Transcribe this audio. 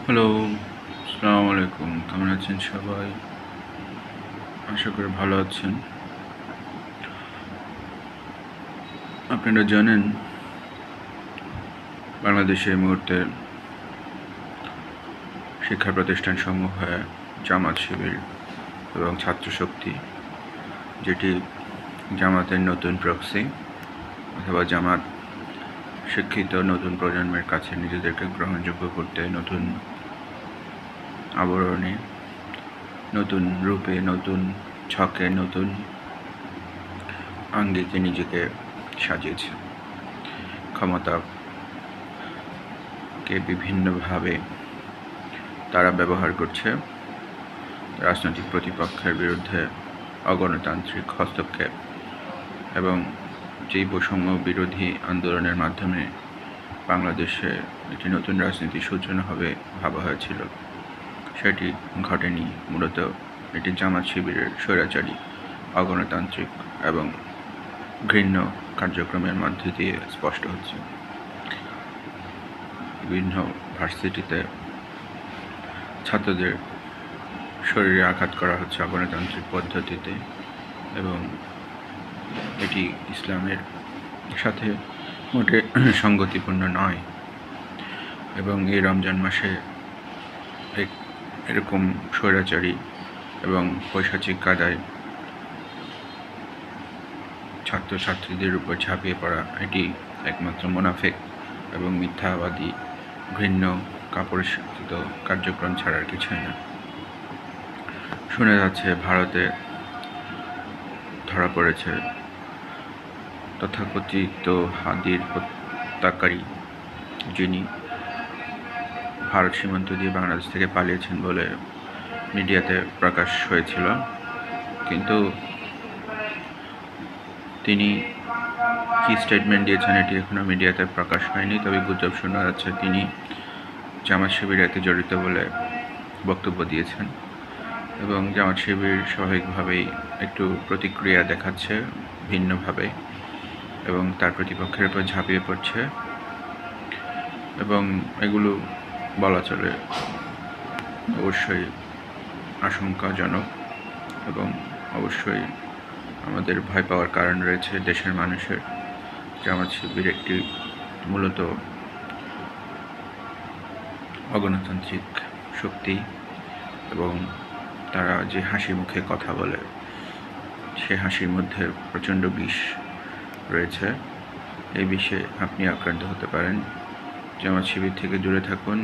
Hello, আসসালামু আলাইকুম। কেমন আছেন সবাই? আশা করি ভালো আছেন। আপনারা জানেন বাংলাদেশে এই মুহূর্তে শিক্ষা প্রতিষ্ঠানসমূহে জামাত শিবির এবং ছাত্রশক্তি, যেটি জামাতের নতুন প্রক্সি অথবা জামাত শিক্ষিত নতুন প্রজন্মের কাছে নিজেদেরকে গ্রহণযোগ্য করতে নতুন আবরণে, নতুন রূপে, নতুন ছকে, নতুন আঙ্গিকে নিজেকে সাজিয়েছে। ক্ষমতাকে বিভিন্নভাবে তারা ব্যবহার করছে রাজনৈতিক প্রতিপক্ষের বিরুদ্ধে অগণতান্ত্রিক হস্তক্ষেপ এবং যেই বৈষম্য বিরোধী আন্দোলনের মাধ্যমে বাংলাদেশে একটি নতুন রাজনীতির সূচনা হবে ভাবা হয়েছিল, সেটি ঘটেনি। মূলত এটি জামাত শিবিরের স্বৈরাচারী, অগণতান্ত্রিক এবং ঘৃণ্য কার্যক্রমের মধ্যে দিয়ে স্পষ্ট হচ্ছে। বিভিন্ন ভার্সিটিতে ছাত্রদের শরীরে আঘাত করা হচ্ছে অগণতান্ত্রিক পদ্ধতিতে এবং এটি ইসলামের সাথে মোটে সঙ্গতিপূর্ণ নয়। এবং এই রমজান মাসে এরকম স্বৈরাচারী এবং পৈশাচিক কায়দায় ছাত্রছাত্রীদের উপর ঝাঁপিয়ে পড়া এটি একমাত্র মুনাফিক এবং মিথ্যাবাদী ঘৃণ্য কাপুরুষোচিত কার্যক্রম ছাড়ার কিছুই না। শোনা যাচ্ছে ভারতে ধরা পড়েছে তথাকথিত হাদির হত্যাকারী, যিনি ভারত সীমান্ত দিয়ে বাংলাদেশ থেকে পালিয়েছেন বলে মিডিয়াতে প্রকাশ হয়েছিল, কিন্তু তিনি কি স্টেটমেন্ট দিয়েছেন এটি এখনও মিডিয়াতে প্রকাশ হয়নি। তবে গুজব শোনা যাচ্ছে তিনি জামাত শিবিরেতে জড়িত বলে বক্তব্য দিয়েছেন এবং জামাত শিবির স্বাভাবিকভাবেই একটু প্রতিক্রিয়া দেখাচ্ছে ভিন্নভাবে এবং তার প্রতিপক্ষের উপর ঝাঁপিয়ে পড়ছে এবং এগুলো বলা চলে অবশ্যই আশঙ্কাজনক এবং অবশ্যই আমাদের ভয় পাওয়ার কারণ রয়েছে দেশের মানুষের। জামাত শিবির একটি মূলত অগণতান্ত্রিক শক্তি এবং তারা যে হাসি মুখে কথা বলে সে হাসির মধ্যে প্রচণ্ড বিষ রয়েছে। এই বিষে আপনি আক্রান্ত হতে পারেন। জামাত শিবির থেকে দূরে থাকুন।